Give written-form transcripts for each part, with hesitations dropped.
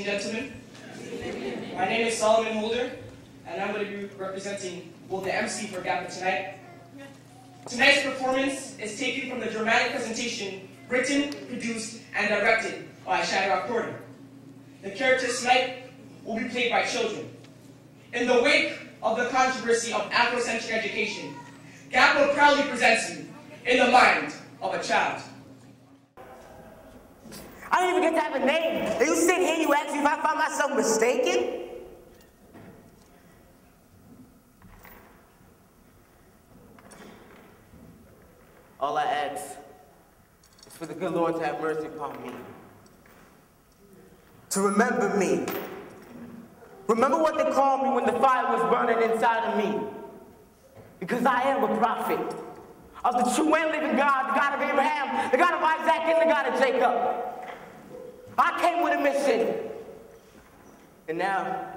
and gentlemen. My name is Solomon Holder, and I'm going to be representing, the MC for GAPA tonight. Tonight's performance is taken from the dramatic presentation written, produced, and directed by Shadrach Gordon. The characters tonight will be played by children. In the wake of the controversy of Afrocentric education, GAPA proudly presents you In the Mind of a Child. I don't even get to have a name. And you sit here, you ask me if I find myself mistaken? All I ask is for the good Lord to have mercy upon me. To remember me. Remember what they called me when the fire was burning inside of me. Because I am a prophet of the true and living God, the God of Abraham, the God of Isaac, and the God of Jacob. I came with a mission. And now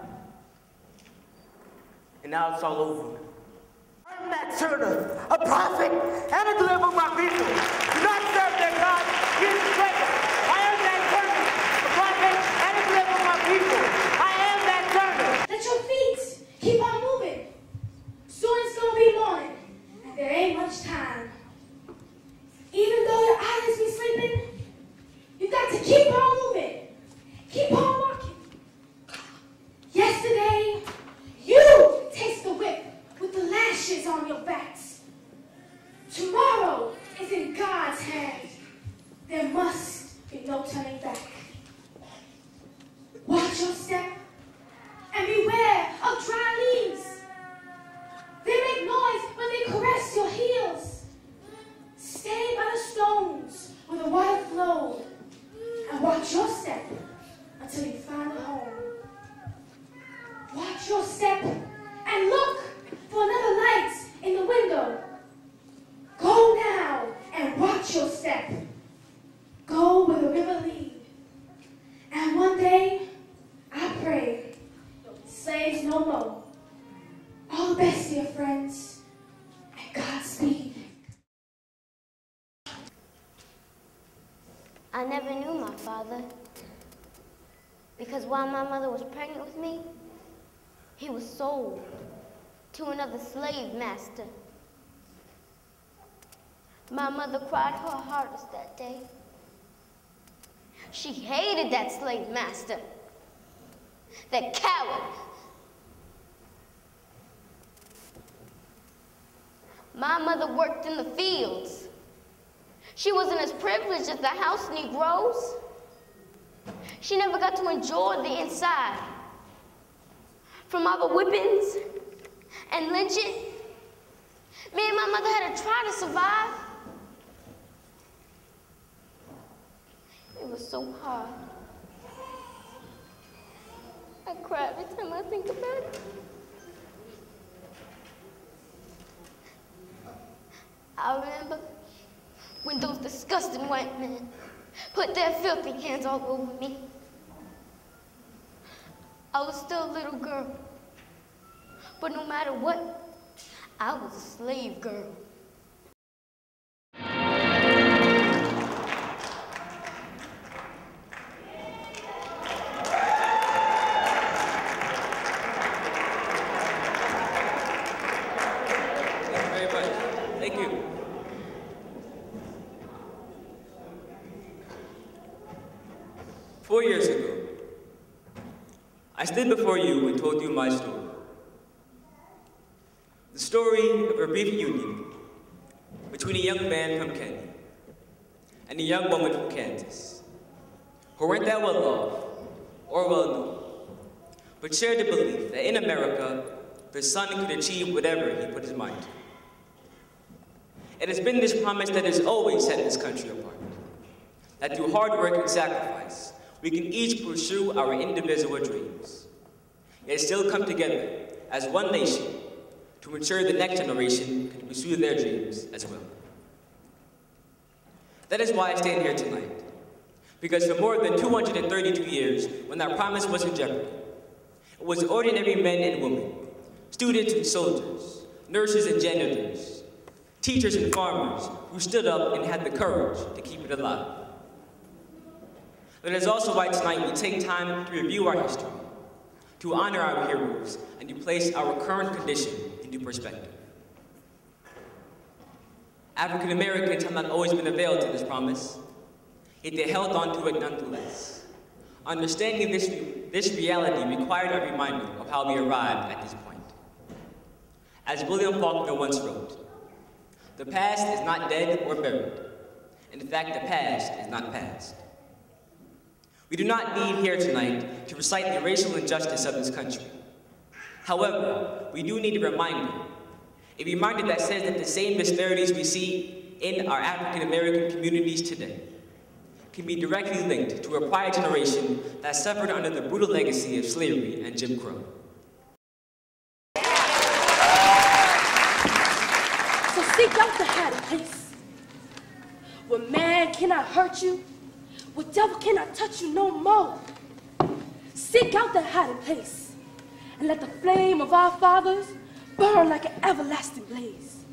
it's all over. I'm Matt Turner, a prophet and a deliverer of my people. Do not serve their God, he is a traitor. I am Matt Turner, a prophet and a deliverer of my people. I am Matt Turner. Let your feet keep on moving. Soon it's gonna be morning, and there ain't much time. Even though your eyes be sleeping, you got to keep on moving. Keep on walking. Yesterday, you taste the whip with the lashes on your backs. Tomorrow is in God's hands. There must be no turning back. Watch your step and beware of dry leaves. They make noise when they caress your heels. Stay by the stones where the water flows and watch your step until you find a home. Watch your step and look for another light in the window. Go now and watch your step. Go where the river leads. And one day, I pray, slaves no more. All the best, dear friends, and Godspeed. I never knew my father, because while my mother was pregnant with me, he was sold to another slave master. My mother cried her hardest that day. She hated that slave master, that coward. My mother worked in the fields. She wasn't as privileged as the house Negroes. She never got to enjoy the inside. From all the whippings and lynching, me and my mother had to try to survive. It was so hard. I cry every time I think about it. I remember when those disgusting white men put their filthy hands all over me. I was still a little girl, but no matter what, I was a slave girl. Thank you very much. Thank you. Four years ago, I stood before you and told you my story. The story of a brief union between a young man from Kenya and a young woman from Kansas, who weren't that well off or well known, but shared the belief that in America, their son could achieve whatever he put his mind to. It has been this promise that has always set this country apart, that through hard work and sacrifice, we can each pursue our individual dreams, yet still come together as one nation to ensure the next generation can pursue their dreams as well. That is why I stand here tonight, because for more than 232 years, when that promise was in jeopardy, it was ordinary men and women, students and soldiers, nurses and janitors, teachers and farmers who stood up and had the courage to keep it alive. But it is also why tonight we take time to review our history, to honor our heroes, and to place our current condition into perspective. African Americans have not always been availed to this promise, yet they held on to it nonetheless. Understanding this reality required a reminder of how we arrived at this point. As William Faulkner once wrote, "The past is not dead or buried. In fact, the past is not past." We do not need here tonight to recite the racial injustice of this country. However, we do need a reminder that says that the same disparities we see in our African American communities today can be directly linked to a prior generation that suffered under the brutal legacy of slavery and Jim Crow. So seek out the hiding place, where man cannot hurt you, where devil cannot touch you no more. Seek out that hiding place, and let the flame of our fathers burn like an everlasting blaze.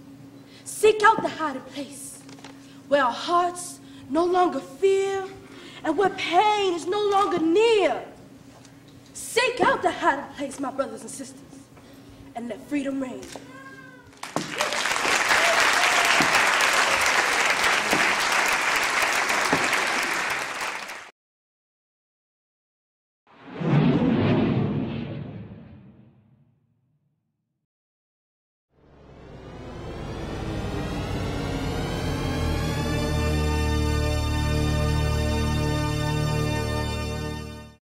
Seek out the hiding place, where our hearts no longer fear, and where pain is no longer near. Seek out the hiding place, my brothers and sisters, and let freedom reign.